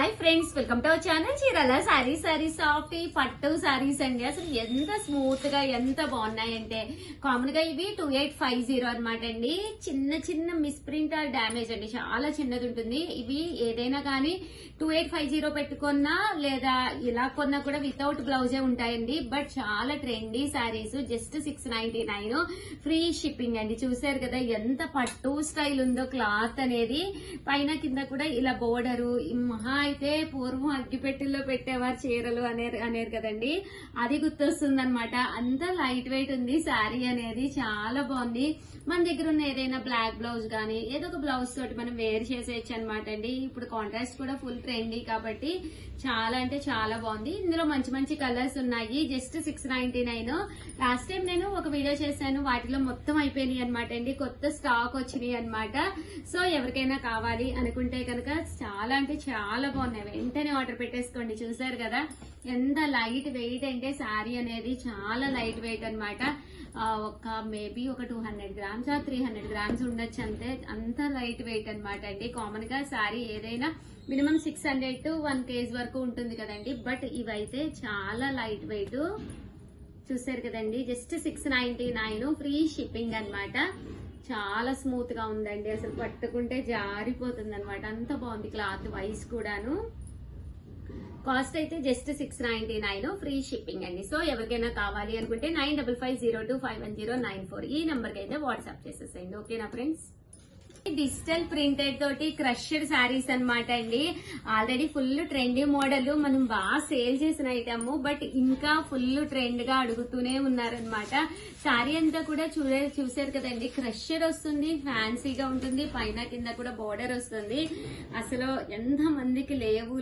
Hi friends, welcome to our channel Chirala sorry soft పట్టు సారీస్ అండి. అసలు ఎంత స్మూత్ గా ఎంత బాగున్నాయంటే కామన్ గా ఇవి 2850 అనమాట అండి. చిన్న చిన్న మిస్ప్రింట్ ఆర్ డ్యామేజ్ అండి, చాలా చిన్నది ఉంటుంది. ఇవి ఏదైనా కానీ 2850 పెట్టుకున్నా లేదా ఇలా కొన్నా కూడా వితౌట్ బ్లౌజే ఉంటాయండి. బట్ చాలా trendy saris, just 699 free shipping అండి. చూసారు కదా ఎంత పట్టు స్టైల్ ఉందో క్లాత్ అనేది. పైన కింద కూడా ఇలా బోర్డరు, మహా అయితే పూర్వం అగ్గిపెట్టెల్లో పెట్టేవారు చీరలు అనేరు కదండి, అది గుర్తొస్తుంది అనమాట. అంత లైట్ వెయిట్ ఉంది శారీ అనేది, చాలా బాగుంది. మన దగ్గర ఉన్న ఏదైనా బ్లాక్ బ్లౌజ్ గానీ ఏదో ఒక బ్లౌజ్ తోటి మనం వేర్ చేసేయచ్చు అనమాట అండి. ఇప్పుడు కాంట్రాస్ట్ కూడా ఫుల్ ట్రెండీ కాబట్టి చాలా అంటే చాలా బాగుంది. ఇందులో మంచి మంచి కలర్స్ ఉన్నాయి. జస్ట్ 699. లాస్ట్ టైం నేను ఒక వీడియో చేశాను, వాటిలో మొత్తం అయిపోయినాయి అనమాట అండి. కొత్త స్టాక్ వచ్చినాయి అనమాట. సో ఎవరికైనా కావాలి అనుకుంటే కనుక చాలా అంటే చాలా బాగున్నాయి, వెంటనే ఆర్డర్ పెట్టేసుకోండి. చూసారు కదా ఎంత లైట్ వెయిట్ అంటే శారీ అనేది చాలా లైట్ వెయిట్ అనమాట. ఒక మేబీ ఒక 200 గ్రామ్స్ 300 గ్రామ్స్ ఉండొచ్చు అంతే, అంత లైట్ వెయిట్ అనమాట అండి. కామన్ గా శారీ ఏదైనా మినిమం 600 to 1 kg వరకు ఉంటుంది కదండి. బట్ ఇవైతే చాలా లైట్ వెయిట్. చూసారు కదండి, జస్ట్ 699 ఫ్రీ షిప్పింగ్ అనమాట. చాలా స్మూత్ గా ఉందండి, అసలు పట్టుకుంటే జారిపోతుంది అనమాట, అంత బాగుంది క్లాత్ వైస్ కూడాను. కాస్ట్ అయితే జస్ట్ 699 ఫ్రీ షిప్పింగ్ అండి. సో ఎవరికైనా కావాలి అనుకుంటే 9550251094 ఈ నెంబర్ కి అయితే వాట్సాప్ చేసేసేయండి. ఓకేనా ఫ్రెండ్స్? డిజిటల్ ప్రింటెడ్ తోటి క్రష్డ్ శారీస్ అనమాట అండి. ఆల్రెడీ ఫుల్ ట్రెండీ మోడల్, మనం బాగా సేల్ చేసిన ఐటమ్, బట్ ఇంకా ఫుల్ ట్రెండ్ గా అడుగుతూనే ఉన్నారనమాట. శారీ అంతా కూడా చూసారు కదండి, క్రష్డ్ వస్తుంది, ఫ్యాన్సీగా ఉంటుంది, పైన కింద కూడా బోర్డర్ వస్తుంది. అసలు ఎంత మందికి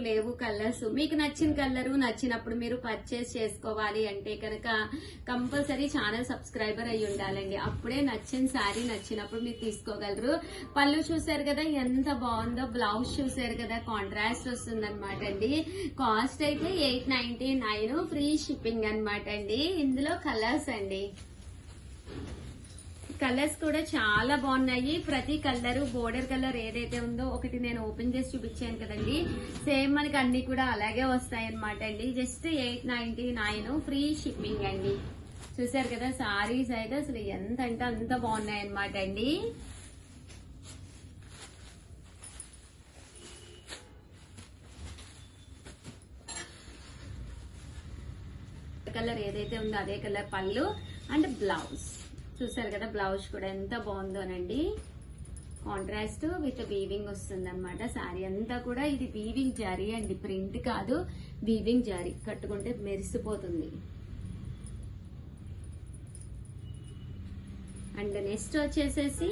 లేవు కలర్స్. మీకు నచ్చిన కలర్ నచ్చినప్పుడు మీరు పర్చేస్ చేసుకోవాలి అంటే కనుక కంపల్సరీ ఛానల్ సబ్స్క్రైబర్ అయి ఉండాలండి. అప్పుడే నచ్చిన శారీ నచ్చినప్పుడు మీరు తీసుకోగలరు. పళ్ళు చూసారు కదా ఎంత బాగుందో, బ్లౌజ్ చూసారు కదా కాంట్రాస్ట్ వస్తుంది అనమాట అండి. కాస్ట్ అయితే 899 ఫ్రీ షిప్పింగ్ అనమాట అండి. ఇందులో కలర్స్ అండి, కలర్స్ కూడా చాలా బాగున్నాయి. ప్రతి కలర్ బోర్డర్ కలర్ ఏదైతే ఉందో ఒకటి నేను ఓపెన్ చేసి చూపించాను కదండి, సేమ్ మనకి అన్ని కూడా అలాగే వస్తాయి అనమాట అండి. జస్ట్ 899 ఫ్రీ షిప్పింగ్ అండి. చూసారు కదా సారీస్ అయితే అసలు ఎంత అంటే అంత బాగున్నాయి అనమాట అండి. కలర్ ఏదైతే ఉందో అదే కలర్ పళ్ళు అండ్ బ్లౌజ్. చూసారు కదా బ్లౌజ్ కూడా ఎంత బాగుందోనండి, కాంట్రాస్ట్ విత్ వీవింగ్ వస్తుంది అనమాట. శారీ అంతా కూడా ఇది వీవింగ్ జారీ అండి, ప్రింట్ కాదు, వీవింగ్ జారీ. కట్టుకుంటే మెరిసిపోతుంది. అండ్ నెక్స్ట్ వచ్చేసేసి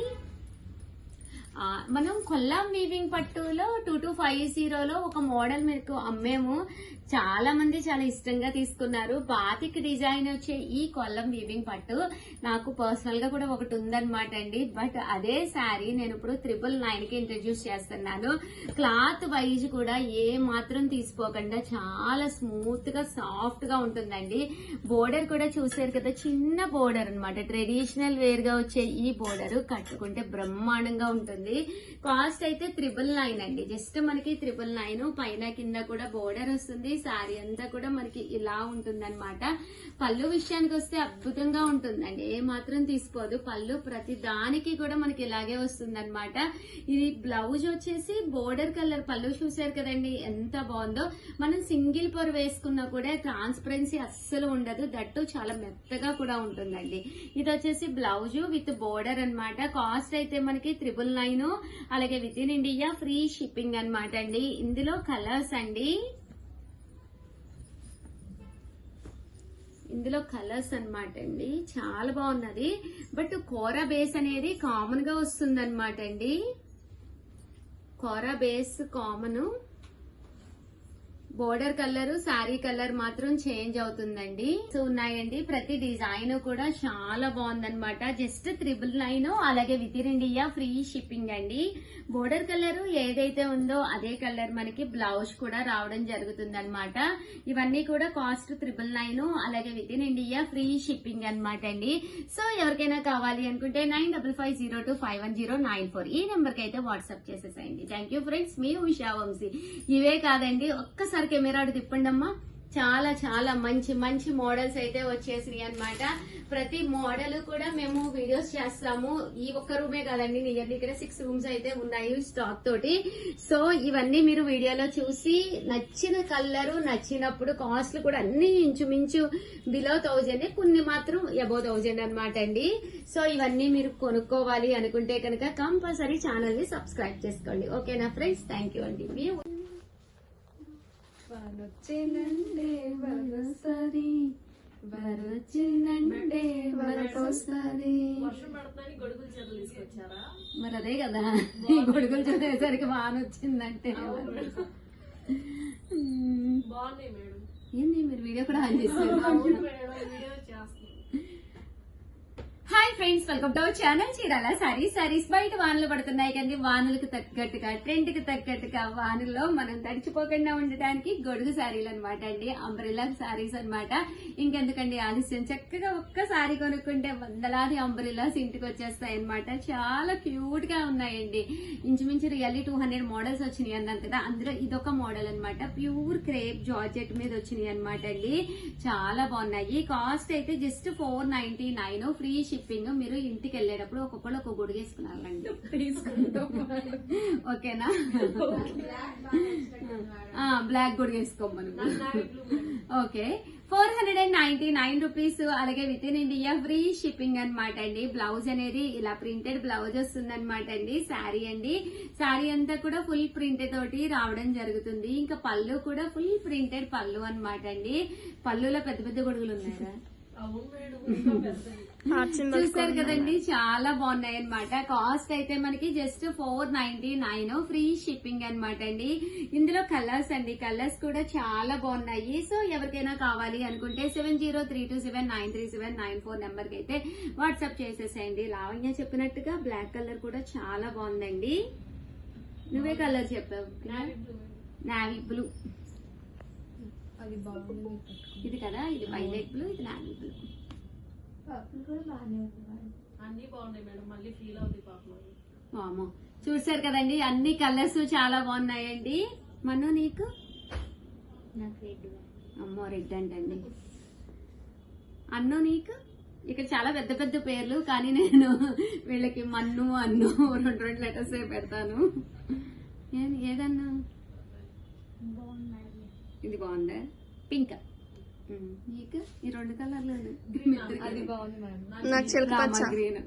మనం కొల్లాం వీవింగ్ పట్టులో 2250లో ఒక మోడల్ మీకు అమ్మేము. చాలా మంది చాలా ఇష్టంగా తీసుకున్నారు. బాతిక్ డిజైన్ వచ్చే ఈ కొల్లం వీవింగ్ పట్టు నాకు పర్సనల్ గా కూడా ఒకటి ఉందన్నమాట అండి. బట్ అదే శారీ నేను ఇప్పుడు 999 కి ఇంట్రడ్యూస్ చేస్తున్నాను. క్లాత్ వైజ్ కూడా ఏ మాత్రం తీసుకోకుండా చాలా స్మూత్ గా సాఫ్ట్ గా ఉంటుందండి. బోర్డర్ కూడా చూసారు కదా, చిన్న బోర్డర్ అనమాట, ట్రెడిషనల్ వేర్ గా వచ్చే ఈ బోర్డర్ కట్టుకుంటే బ్రహ్మాండంగా ఉంటుంది. కాస్ట్ అయితే 999 అండి. జస్ట్ మనకి 999, పైన కింద కూడా బోర్డర్ వస్తుంది. శారీ అంతా కూడా మనకి ఇలా ఉంటుంది అనమాట. పళ్ళు విషయానికి వస్తే అద్భుతంగా ఉంటుందండి, ఏ మాత్రం తీసుకోదు. పళ్ళు ప్రతి దానికి కూడా మనకి ఇలాగే వస్తుంది అనమాట. ఇది బ్లౌజ్ వచ్చేసి బోర్డర్ కలర్. పళ్ళు చూసారు కదండి ఎంత బాగుందో. మనం సింగిల్ పొర వేసుకున్నా కూడా ట్రాన్స్పరెన్సీ అస్సలు ఉండదు, దట్టు చాలా మెత్తగా కూడా ఉంటుందండి. ఇది వచ్చేసి బ్లౌజ్ విత్ బోర్డర్ అనమాట. కాస్ట్ అయితే మనకి 999, అలాగే within India free shipping అనమాట అండి. ఇందులో కలర్స్ అండి, ఇందులో కలర్స్ అనమాట అండి, చాలా బాగున్నది. బట్ కోరా బేస్ అనేది కామన్ గా వస్తుంది అనమాట అండి. Kora base common, border colour sari colour మాత్రం చేంజ్ అవుతుందండి. సో ఉన్నాయండి, ప్రతి డిజైన్ కూడా చాలా బాగుందన్నమాట. జస్ట్ 999, అలాగే within India free shipping అండి. బోర్డర్ కలర్ ఏదైతే ఉందో అదే కలర్ మనకి బ్లౌజ్ కూడా రావడం జరుగుతుంది అనమాట. ఇవన్నీ కూడా కాస్ట్ 999, అలాగే within India free shipping అనమాట అండి. సో ఎవరికైనా కావాలి అనుకుంటే 9550251094 ఈ నెంబర్ కి అయితే వాట్సాప్ చేసేసేయండి. థ్యాంక్ యూ ఫ్రెండ్స్, మీ ఉషా వంశీ. ఇవే కాదండి, ఒక్కసారి కెమెరా తిప్పండి అమ్మా. చాలా చాలా మంచి మంచి మోడల్స్ అయితే వచ్చేసినాయి అనమాట. ప్రతి మోడల్ కూడా మేము వీడియోస్ చేస్తాము. ఈ ఒక్క రూమే కాదండి, నియర్లీ ఇక్కడ 6 రూమ్స్ అయితే ఉన్నాయి స్టాక్ తోటి. సో ఇవన్నీ మీరు వీడియోలో చూసి నచ్చిన కలర్ నచ్చినప్పుడు కాస్ట్లు కూడా అన్ని ఇంచుమించు బిలో 1000, కొన్ని మాత్రం అబౌవ్ 1000 అనమాట అండి. సో ఇవన్నీ మీరు కొనుక్కోవాలి అనుకుంటే కనుక కంపల్సరీ ఛానల్ ని సబ్స్క్రైబ్ చేసుకోండి. ఓకేనా ఫ్రెండ్స్, థ్యాంక్ యూ అండి. వరొచ్చిందండే వరొస్తది, వరొచ్చిందండే వరొస్తది. వర్షం పడుతుందని గొడుగులు చేతులు తీసుకొచ్చారా? మరి అదే కదా, ఈ గొడుగులు చూసేసరికి వాన వచ్చిందంటే. బాగున్నాయి మేడం. ఏంది మీరు వీడియో కూడా ఆన్ చేస్తారు? అవును మేడం, వీడియో చేస్తున్నాం. Hi friends, welcome to our channel Chirala saris. బయట వానలు పడుతున్నాయి కానీ వానలకు తగ్గట్టుగా, ట్రెండ్ కి తగ్గట్టుగా వానల్లో మనం తడిచిపోకుండా ఉండటానికి గొడుగు శారీలు అనమాట అండి, అంబ్రెల్లా శారీస్ అనమాట. ఇంకెందుకండి ఆలస్యం, చక్కగా ఒక్క శారీ కొనుక్కుంటే వందలాది అంబ్రెల్లాస్ ఇంటికి వచ్చేస్తాయి అనమాట. చాలా క్యూట్ గా ఉన్నాయండి. ఇంచుమించు రియల్లీ 200 మోడల్స్ వచ్చినాయి అన్నాను కదా, అందులో ఇదొక మోడల్ అనమాట. ప్యూర్ క్రేప్ జార్జెట్ మీద వచ్చినాయి అనమాట అండి. చాలా బాగున్నాయి. కాస్ట్ అయితే జస్ట్ 499, ఫ్రీ షిప్పింగ్. మీరు ఇంటికి వెళ్ళేటప్పుడు ఒక్కొక్కరు ఒక్కొక్క గొడుగు వేసుకున్నారండి, ఓకేనా? బ్లాక్ గొడుగు వేసుకోమని. ఓకే, 499 రూపీస్, అలాగే within India free shipping అనమాట అండి. బ్లౌజ్ అనేది ఇలా ప్రింటెడ్ బ్లౌజ్ వస్తుంది అనమాట అండి. శారీ అండి, శారీ అంతా కూడా ఫుల్ ప్రింట్ తోటి రావడం జరుగుతుంది. ఇంకా పళ్ళు కూడా ఫుల్ ప్రింటెడ్ పళ్ళు అనమాట అండి. పళ్ళులో పెద్ద పెద్ద గొడుగులు ఉన్నాయా? అవును మేడం, ఇంకా పెద్దది. చూసారు కదండి, చాలా బాగున్నాయి అనమాట. కాస్ట్ అయితే మనకి జస్ట్ 499, ఫ్రీ షిప్పింగ్ అనమాట అండి. ఇందులో కలర్స్ అండి, కలర్స్ కూడా చాలా బాగున్నాయి. సో ఎవరికైనా కావాలి అనుకుంటే 703279937994 నెంబర్ కి అయితే వాట్సాప్ చేసేసేయండి. లావణ్య చెప్పినట్టుగా బ్లాక్ కలర్ కూడా చాలా బాగుందండి. నువ్వే కలర్ చెప్పావు? Navy blue. అది బాగుంది. ఇది కదా, ఇది వైలెట్ బ్లూ, ఇది నావీ బ్లూ. అన్ని బాగున్నాయి మేడం, మళ్ళీ ఫీల్ అవుతుంది పాపం. వామో, చూసారు కదండి, అన్ని కలర్స్ చాలా బాగున్నాయండి. మను నీకు? అమ్మో, రెడ్ అంటండి. అన్ను నీకు? ఇక్కడ చాలా పెద్ద పెద్ద పేర్లు, కానీ నేను వీళ్ళకి మన్ను అన్ను 2 లెటర్స్ పెడతాను. ఏదన్నా ఇది బాగుందా? పింక్. నీకు ఈ 2 కలర్లు? అది బాగుంది మేడం. నాకు చిలకపచ్చ గ్రీన్.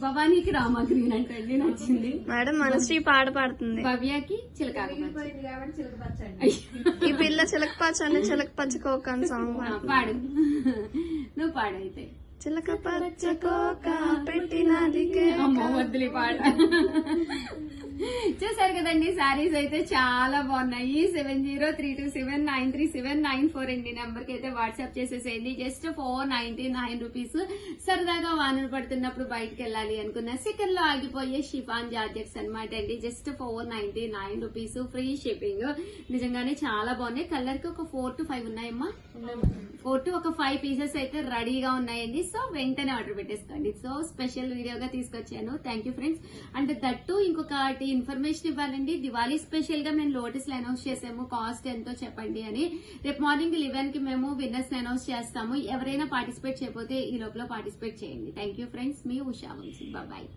భవానీకి రామా గ్రీన్ అంటే నచ్చింది మేడం. మనశ్రీ పాట పాడుతుంది. భవ్యకి చిలక ఈ పిల్ల చిలకపచ్చ అని చిలకపచ్చ కోక అని సాంగ్ పాడు. నువ్వు పాడు అయితే. చిలక పచ్చ కోక పెట్టినది వద్దులే పాడ. చూసారు కదండి, శారీస్ అయితే చాలా బాగున్నాయి. 703279937994 అండి నెంబర్ కి అయితే వాట్సాప్ చేసేసేయండి. Just 499 rupees. సరదాగా వానలు పడుతున్నప్పుడు బయటకు వెళ్ళాలి అనుకున్న సెకండ్ లో ఆగిపోయే షిఫాన్ జార్జెట్స్ అనమాట అండి. Just 499 rupees, free shipping. నిజంగానే చాలా బాగున్నాయి. కలర్ కి ఒక 4 to 5 ఉన్నాయమ్మా. 4 to 5 పీసెస్ అయితే రెడీగా ఉన్నాయండి. సో వెంటనే ఆర్డర్ పెట్టేసుకోండి. సో స్పెషల్ వీడియోగా తీసుకొచ్చాను. Thank you friends. అంటే దట్టు ఇంకొకటి ఇన్ఫర్మేషన్ ఇవ్వాలండి. దివాళీ స్పెషల్ గా మేము లోటస్ లో అనౌన్స్ చేసాము. కాస్ట్ ఎంతో చెప్పండి అని. రేపు మార్నింగ్ 11 కి మేము విన్నర్స్ అనౌన్స్ చేస్తాము. ఎవరైనా పార్టిసిపేట్ చేయకపోతే ఈ లోపల పార్టిసిపేట్ చేయండి. థ్యాంక్ యూ ఫ్రెండ్స్, మీ ఉషా వంశీ. బాయ్.